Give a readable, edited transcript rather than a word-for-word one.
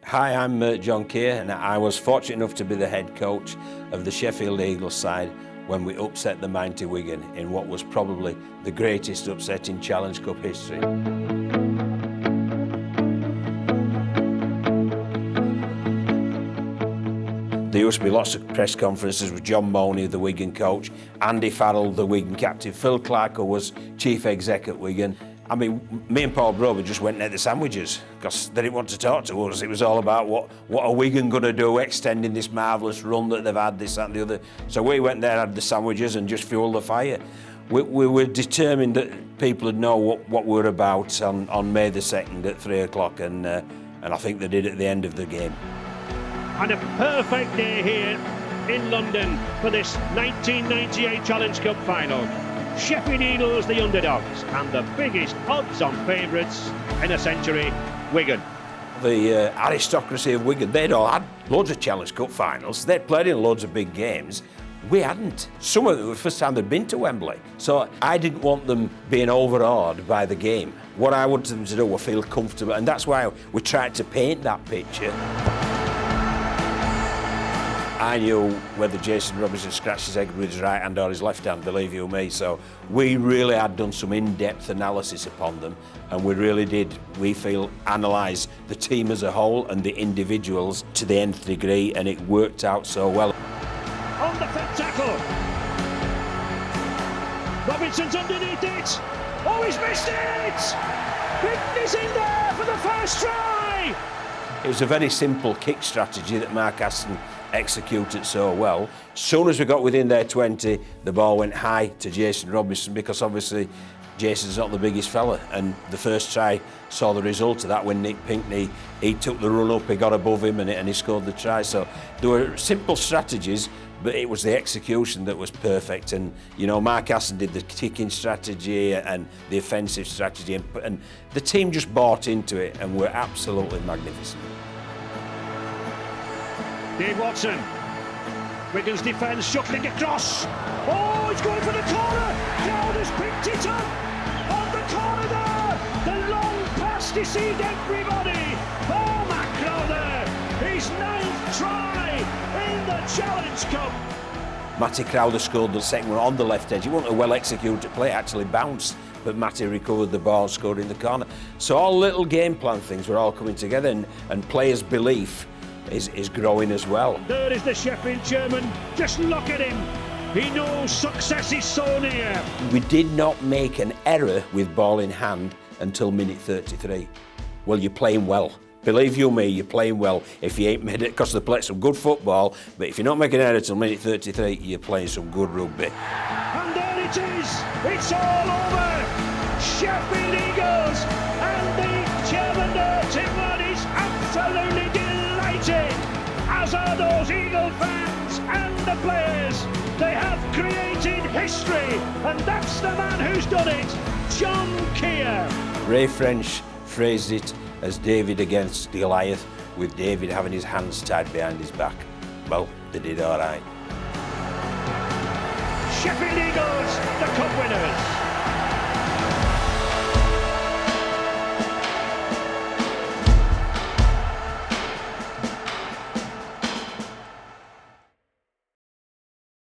Hi, I'm John Kear, and I was fortunate enough to be the head coach of the Sheffield Eagles side when we upset the mighty Wigan in what was probably the greatest upset in Challenge Cup history. There used to be lots of press conferences with John Mooney, the Wigan coach, Andy Farrell, the Wigan captain, Phil Clark, who was chief exec at Wigan. I mean, me and Paul Brober just went and ate the sandwiches because they didn't want to talk to us. It was all about what are Wigan going to do, extending this marvellous run that they've had, this, that and the other. So we went there, had the sandwiches and just fueled the fire. We were determined that people would know what we were about on May the 2nd at 3 o'clock, and I think they did at the end of the game. And a perfect day here in London for this 1998 Challenge Cup final. Sheffield Eagles, the underdogs, and the biggest odds-on favourites in a century, Wigan. The aristocracy of Wigan, they'd all had loads of Challenge Cup finals. They'd played in loads of big games. We hadn't. Some of them were the first time they'd been to Wembley. So I didn't want them being overawed by the game. What I wanted them to do was feel comfortable, and that's why we tried to paint that picture. I knew whether Jason Robinson scratched his head with his right hand or his left hand, believe you me. So we really had done some in-depth analysis upon them, and we really did, we feel, analyse the team as a whole and the individuals to the nth degree, and it worked out so well. On the front tackle. Robinson's underneath it. Oh, he's missed it! Whitney's in there for the first try! It was a very simple kick strategy that Mark Aston executed so well. As soon as we got within their 20, the ball went high to Jason Robinson, because obviously Jason's not the biggest fella, and the first try saw the result of that when Nick Pinkney, he took the run up, he got above him and he scored the try. So there were simple strategies, but it was the execution that was perfect. And you know, Mark Aston did the kicking strategy and the offensive strategy, and the team just bought into it and were absolutely magnificent. Dave Watson, Wigan's defence shuffling across. Oh, he's going for the corner. Crowder's picked it up on the corner there. The long pass deceived everybody. Oh, Matt Crowder, his 9th try in the Challenge Cup. Matty Crowder scored the second one on the left edge. It wasn't a well-executed play, it actually bounced, but Matty recovered the ball and scored in the corner. So all little game plan things were all coming together, and players' belief is growing as well. There is the Sheffield chairman. Just look at him. He knows success is so near. We did not make an error with ball in hand until minute 33. Well, you're playing well. Believe you me, you're playing well. If you ain't made it, because they play some good football, but if you're not making an error until minute 33, you're playing some good rugby. And there it is. It's all over. Sheffield Eagles, and the chairman there, Tim Ward, is absolutely delighted, as are those Eagle fans and the players. They have created history, and that's the man who's done it, John Kear. Ray French phrased it as David against Goliath, with David having his hands tied behind his back. Well, they did all right. Sheffield Eagles, the cup winners.